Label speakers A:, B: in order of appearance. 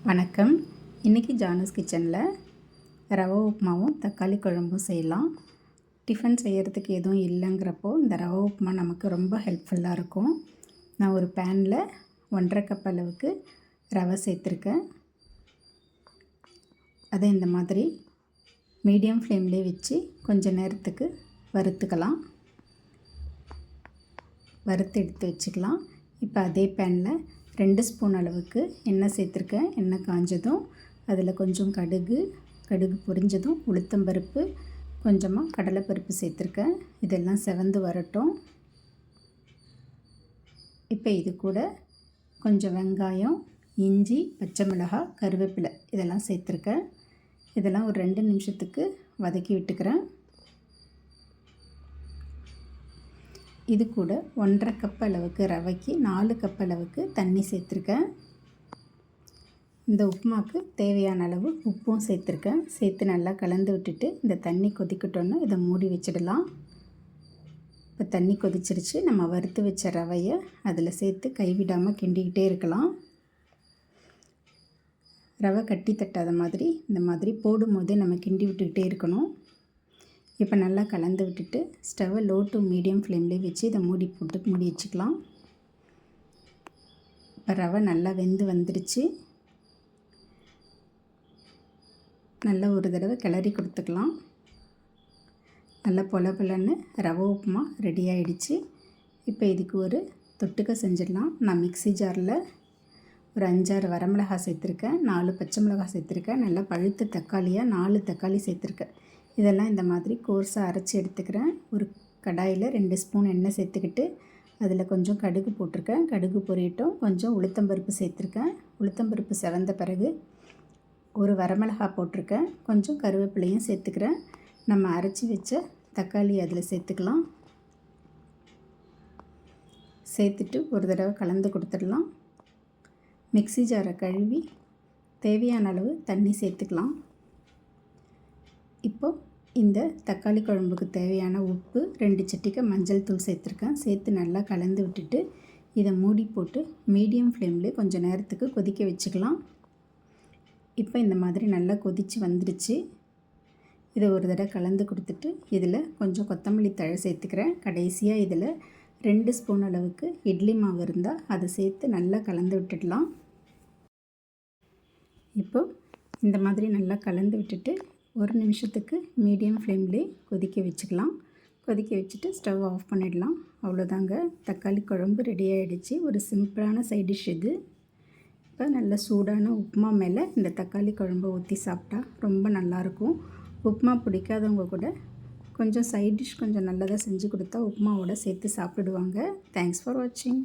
A: வணக்கம். இன்றைக்கி ஜானஸ் கிச்சனில் ரவை உப்புமாவும் தக்காளி குழம்பும் செய்யலாம். டிஃபன் செய்கிறதுக்கு எதுவும் இல்லைங்கிறப்போ இந்த ரவை உப்புமா நமக்கு ரொம்ப ஹெல்ப்ஃபுல்லாக இருக்கும். நான் ஒரு பேனில் 1.5 கப் அளவுக்கு ரவை சேர்த்துருக்கேன். அதை இந்த மாதிரி மீடியம் ஃப்ளேம்லேயே வச்சு கொஞ்சம் நேரத்துக்கு வறுத்துக்கலாம். வறுத்து எடுத்து வச்சுக்கலாம். இப்போ அதே பேனில் 2 ஸ்பூன் அளவுக்கு எண்ணெய் சேர்த்துருக்கேன். எண்ணெய் காஞ்சதும் அதில் கொஞ்சம் கடுகு பொரிஞ்சதும் உளுத்தம்பருப்பு, கொஞ்சமாக கடலைப்பருப்பு சேர்த்துருக்கேன். இதெல்லாம் செவந்து வரட்டும். இப்போ இது கூட கொஞ்சம் வெங்காயம், இஞ்சி, பச்சை மிளகாய், கருவேப்பிலை இதெல்லாம் சேர்த்துருக்கேன். இதெல்லாம் ஒரு 2 நிமிஷத்துக்கு வதக்கி விட்டுக்கிறேன். இது கூட 1.5 கப் அளவுக்கு ரவைக்கு 4 கப் அளவுக்கு தண்ணி சேர்த்துருக்கேன். இந்த உப்புமாவுக்கு தேவையான அளவு உப்பும் சேர்த்துருக்கேன். சேர்த்து நல்லா கலந்து விட்டுட்டு இந்த தண்ணி கொதிக்கட்டோன்னு இதை மூடி வச்சிடலாம். இப்போ தண்ணி கொதிச்சிருச்சு. நம்ம வறுத்து வச்ச ரவையை அதில் சேர்த்து கைவிடாமல் கிண்டிக்கிட்டே இருக்கலாம். ரவை கட்டி தட்டாத மாதிரி இந்த மாதிரி போடும்போதே நம்ம கிண்டி விட்டுக்கிட்டே இருக்கணும். இப்போ நல்லா கலந்து விட்டுட்டு ஸ்டவ்வை லோ டு மீடியம் ஃப்ளேம்லேயே வச்சு இதை மூடி வச்சுக்கலாம். இப்போ ரவை நல்லா வெந்து வந்துடுச்சு. நல்லா ஒரு தடவை கிளறி கொடுத்துக்கலாம். நல்லா பொலன்னு ரவை உப்புமா ரெடி ஆகிடுச்சு. இப்போ இதுக்கு ஒரு தொட்டுக்க செஞ்சிடலாம். நான் மிக்ஸி ஜாரில் ஒரு 5-6 வரமிளகாய் சேர்த்துருக்கேன், 4 பச்சை மிளகாய் சேர்த்துருக்கேன், நல்லா பழுத்த தக்காளியாக 4 தக்காளி சேர்த்துருக்கேன். இதெல்லாம் இந்த மாதிரி கோர்ஸாக அரைச்சி எடுத்துக்கிறேன். ஒரு கடாயில் 2 ஸ்பூன் எண்ணெய் சேர்த்துக்கிட்டு அதில் கொஞ்சம் கடுகு போட்டிருக்கேன். கடுகு பொரியட்டும். கொஞ்சம் உளுத்தம்பருப்பு சேர்த்துருக்கேன். உளுத்தம்பருப்பு செவந்த பிறகு ஒரு வரமிளகாய் போட்டிருக்கேன். கொஞ்சம் கருவேப்பிலையும் சேர்த்துக்கிறேன். நம்ம அரைச்சி வச்ச தக்காளி அதில் சேர்த்துக்கலாம். சேர்த்துட்டு ஒரு தடவை கலந்து கொடுத்துடலாம். மிக்ஸி ஜாரை கழுவி தேவையான அளவு தண்ணி சேர்த்துக்கலாம். இப்போது இந்த தக்காளி குழம்புக்கு தேவையான உப்பு, 2 சிட்டிகை மஞ்சள் தூள் சேர்த்துருக்கேன். சேர்த்து நல்லா கலந்து விட்டுட்டு இதை மூடி போட்டு மீடியம் ஃப்ளேம்லேயே கொஞ்சம் நேரத்துக்கு கொதிக்க வச்சுக்கலாம். இப்போ இந்த மாதிரி நல்லா கொதித்து வந்துடுச்சு. இதை ஒரு தடவை கலந்து கொடுத்துட்டு இதில் கொஞ்சம் கொத்தமல்லி தழை சேர்த்துக்கிறேன். கடைசியாக இதில் 2 ஸ்பூன் அளவுக்கு இட்லி மாவு இருந்தால் அதை சேர்த்து நல்லா கலந்து விட்டுடலாம். இப்போது இந்த மாதிரி நல்லா கலந்து விட்டுட்டு 1 நிமிஷத்துக்கு மீடியம் ஃப்ளேம்லேயே கொதிக்க வச்சுக்கலாம். கொதிக்க வச்சுட்டு ஸ்டவ் ஆஃப் பண்ணிடலாம். அவ்வளோதாங்க, தக்காளி குழம்பு ரெடி ஆகிடுச்சு. ஒரு சிம்பிளான சைட் டிஷ் இது. இப்போ நல்ல சூடான உப்புமா மேலே இந்த தக்காளி குழம்பை ஊற்றி சாப்பிட்டா ரொம்ப நல்லாயிருக்கும். உப்புமா பிடிக்காதவங்க கூட கொஞ்சம் சைட் டிஷ் கொஞ்சம் நல்லதாக செஞ்சு கொடுத்தா உப்புமாவோட சேர்த்து சாப்பிடுவாங்க. தேங்க்ஸ் ஃபார் வாட்சிங்.